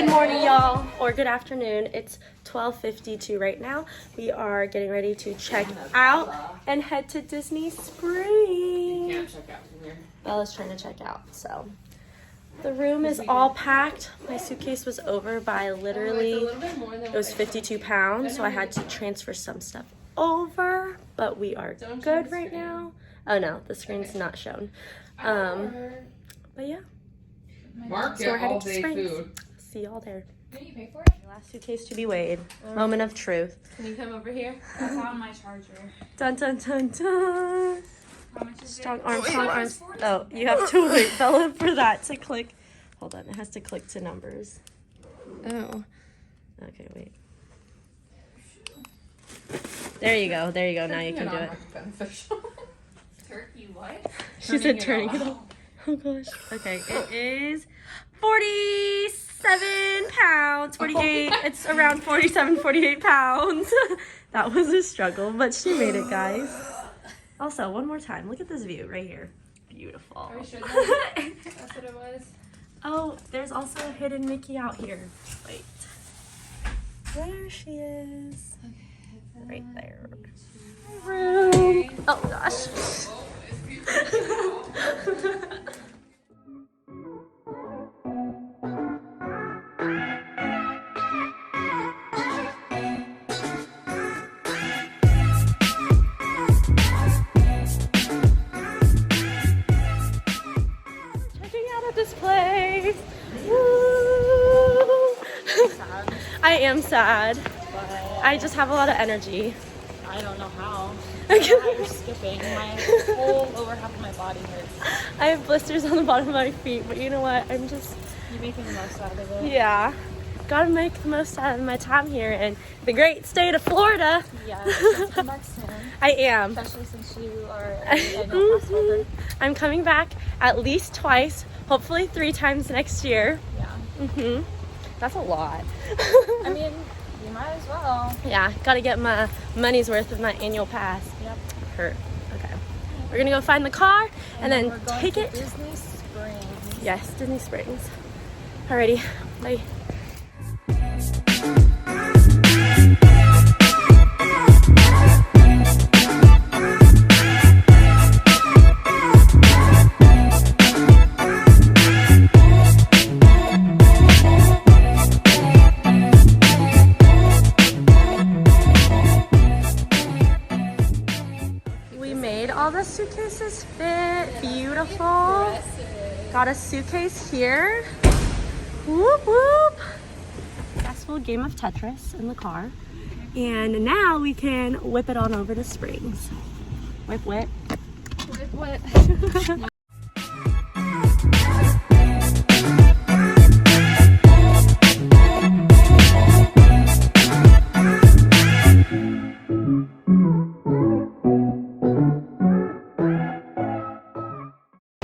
Good morning, y'all, or good afternoon. It's 12:52 right now. We are getting ready to check out and head to Disney Springs. You can't check out from here. Bella's trying to check out, so the room is all packed. My suitcase was over by literally, it was 52 pounds, so I had to transfer some stuff over, but we are good right now. Oh no, the screen's not shown. But yeah. Mark, So we're heading all to day Springs. food. See y'all there. Can you pay for it? Last suitcase to be weighed. Moment of truth. Can you come over here? That's on my charger. Dun dun dun dun. How much is Strong it? arms, strong arms. Oh, you have to wait, Bella, for that to click. Hold on, it has to click to numbers. Oh. Okay, wait. There you go. There you go. Now you can do it. Beneficial. Turkey what? She said turning it off. Oh gosh. Okay, it is 47 pounds. 48. It's around 47, 48 pounds. That was a struggle, but she made it, guys. Also, one more time. Look at this view right here. Beautiful. Are we sure that's what it was? Oh, there's also a hidden Mickey out here. Wait. There she is. Right there. Room. Oh gosh. Checking out at this place. Woo! I am sad. I just have a lot of energy. I don't know how. You're skipping. My whole lower half of my body hurts. I have blisters on the bottom of my feet, but you know what? I'm just, You're making the most out of it. yeah. Gotta make the most out of my time here in the great state of Florida. Yeah, you have to come back soon. I am. Especially since you are an annual pass holder. I'm coming back at least twice, hopefully 3 times next year. Yeah. That's a lot. I mean, you might as well. Yeah, gotta get my money's worth with my annual pass. Yep. Hurt. Okay. We're gonna go find the car and then we're going take to it. Disney Springs. Yes, Disney Springs. Alrighty, bye. All the suitcases fit. Beautiful. Got a suitcase here. Whoop whoop. Successful game of Tetris in the car. And now we can whip it on over to Springs. Whip whip. Whip what?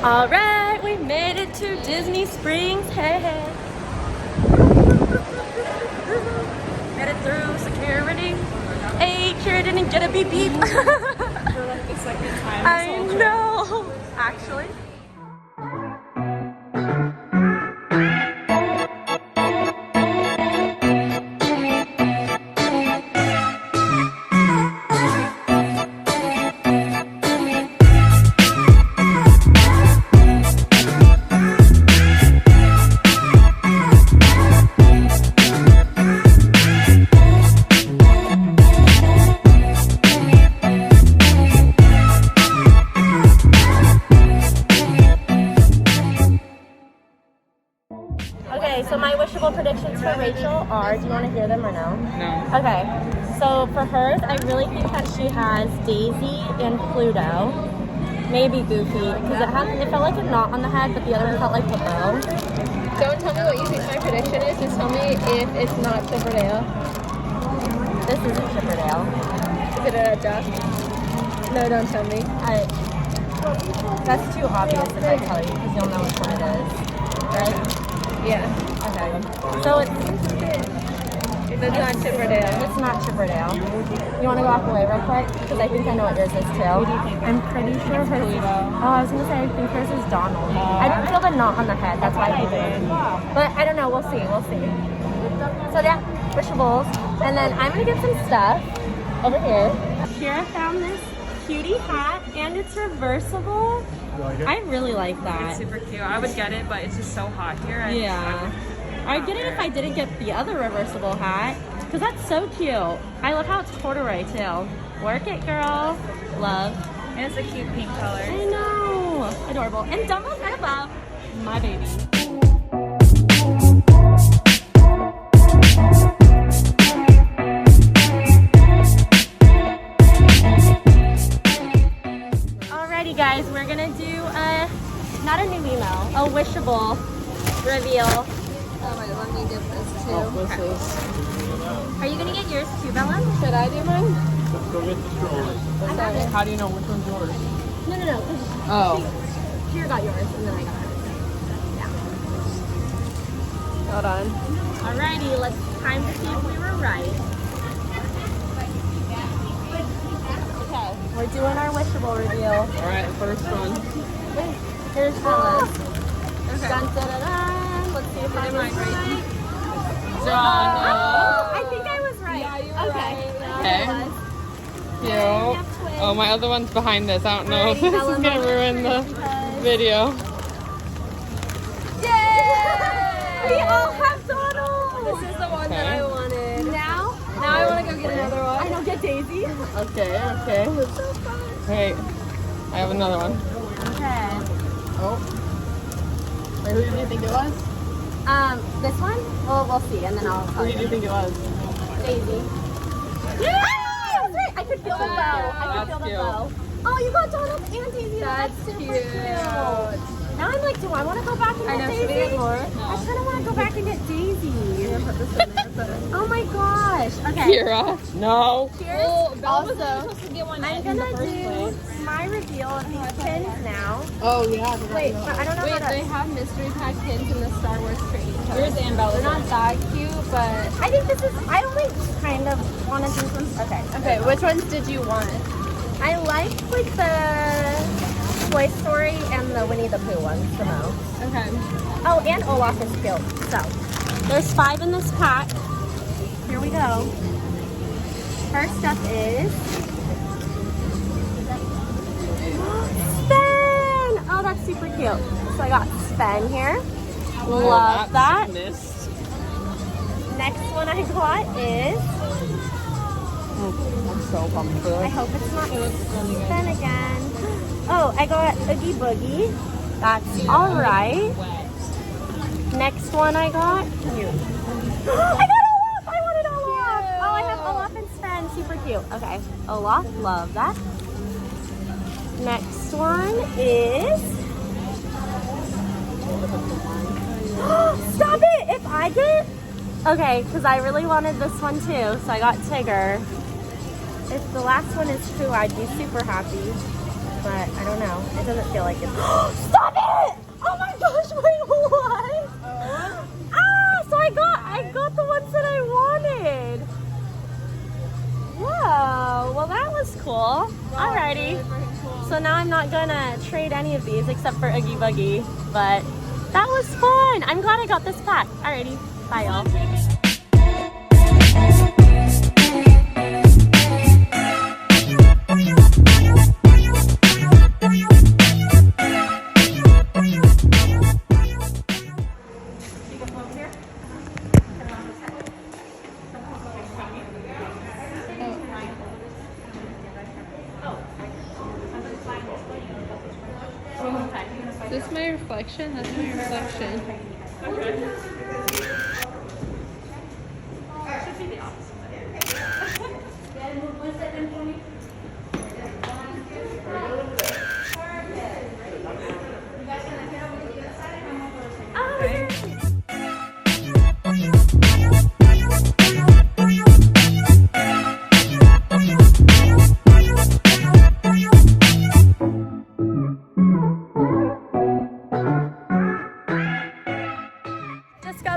All right, we made it to Disney Springs. Hey, hey. Made it through security. Hey, Kira didn't get a beep beep. For like the second time. I know. Actually. Okay, so my wishable predictions for Rachel are, do you want to hear them or no? No. Okay, so for hers, I really think that she has Daisy and Pluto. Maybe Goofy, because it felt like a knot on the head, but the other one felt like a bow. Don't tell me what you think my prediction is, just tell me if it's not Chipperdale. This isn't Chipperdale. Is it a duck? No, don't tell me. That's too obvious if I tell you, because you'll know which one it is, right? Yeah. Okay. So it's It's not Chipperdale. It's not Chipperdale. You want to walk away real quick? Because I think I know what yours is too. What do you think? I'm pretty sure hers is... Oh, I was going to say I think hers is Donald. I didn't feel the knot on the head. That's why I keep it. But I don't know. We'll see. We'll see. So yeah, wishables. And then I'm going to get some stuff over here. Here I found this cutie hat and it's reversible. You like it? I really like that. It's super cute. I would get it, but it's just so hot here. Yeah. I'd get it if I didn't get the other reversible hat. Because that's so cute. I love how it's corduroy too. Work it, girl. Love. And it's a cute pink color. I know. Adorable. And Dumble's right above. My baby. Alrighty guys, we're gonna do not a new email, a wishable reveal. Oh wait, let me get this too. Are you gonna get yours too, Bella? Should I do mine? Let's go get the strollers. Sorry. How do you know which one's yours? No. Oh. Here got yours, and then I got it. Hold on. Alrighty, let's time to see if we were right. Okay, we're doing our wishable reveal. Alright, first one. Here's Bella's. Okay. Dun, dun, dun, dun. Let's see if I was right. Oh, I think I was right. Yeah, you were okay. right. Cute. Oh, my other one's behind this. I don't know if this is gonna ruin the video. Yay! We all have Donald! This is the one that I wanted. Now Now I want to go get another one. I don't get Daisy. Okay. It's so fun. Wait. I have another one. Okay. Oh. Wait, who did you think it was? This one? Well, we'll see, and then I'll tell Who did you think it was? Daisy. Yeah! That's right. I could feel the bow. I could feel the cute. bow. Oh, you got Donald and Daisy. That's super cute. Now I'm like, do I want to go back and get know, Daisy? should we get more? I kind of want to go back and get Daisy. Oh my gosh. Okay. Kira. No. Here's Bella was supposed to get one I'm in the gonna first do place. my reveal of these pins now. Oh yeah. Wait, but I don't know Wait, how they to... have mystery pack pins in the Star Wars tree. Here's and Bella's. They're not that cute, but... I think this is... I only kind of want to do some... Okay. Okay, which ones did you want? I like the Toy Story and the Winnie the Pooh ones the most. Okay. Oh, and Olaf is cute. So, there's 5 in this pack. Here we go. First up is... Sven! Oh, that's super cute. So I got Sven here. Love that. Missed. Next one I got is... I'm so pumped for I this. hope it's not Sven again. Oh, I got Oogie Boogie. That's alright. Next one I got... I got Olaf! I wanted Olaf! Oh, I have Olaf and Sven. Super cute. Okay. Olaf. Love that. Next one is... Stop it! If I get... Okay, because I really wanted this one too, so I got Tigger. If the last one is Pooh, I'd be super happy. But I don't know. It doesn't feel like it. Stop it! Oh my gosh, wait, what? Ah, so I got the ones that I wanted. Whoa, well that was cool. Alrighty. So now I'm not gonna trade any of these except for Oogie Boogie. But that was fun. I'm glad I got this pack. Alrighty, bye y'all. Is this my reflection? That's my reflection.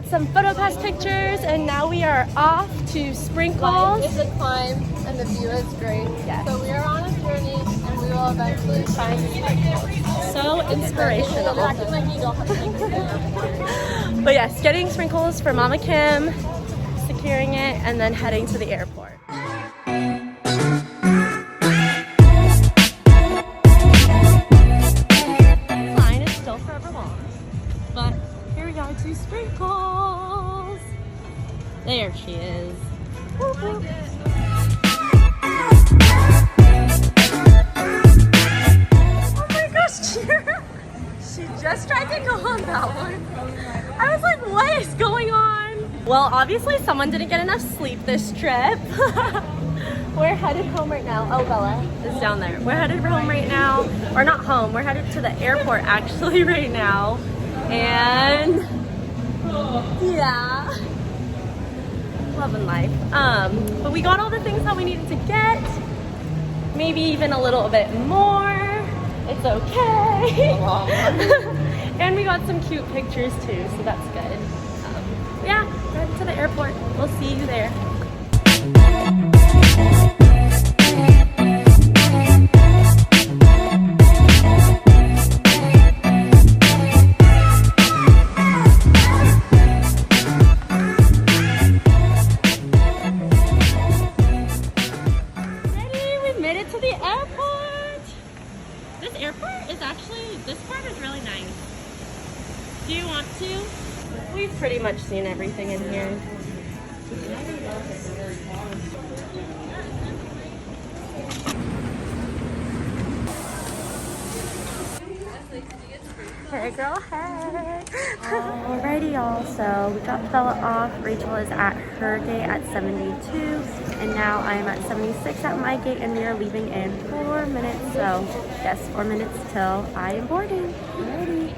some photo pass pictures, and now we are off to Sprinkles. It's a climb and the view is great. Yes. So we are on a journey and we will eventually find Sprinkles. So inspirational. Acting like you don't have to think of it. But yes, getting Sprinkles for Mama Kim, securing it, and then heading to the airport. Line is still forever long, but here we are to Sprinkles. There she is. Whoop, whoop. Oh my gosh, Kira! She just tried to go on that one. I was like, what is going on? Well, obviously someone didn't get enough sleep this trip. We're headed home right now. Oh, Bella is down there. We're headed home right now. Or not home, we're headed to the airport actually right now. And yeah, loving life. But we got all the things that we needed to get. Maybe even a little bit more. It's okay. And we got some cute pictures too, so that's good. Yeah, heading to the airport. We'll see you there. This part is really nice. Do you want to? We've pretty much seen everything in here. Hey girl, hey! Alrighty y'all, so we dropped Bella off. Rachel is at her gate at 72, and now I'm at 76 at my gate, and we are leaving in 4 minutes. So yes, 4 minutes till I am boarding. Alrighty.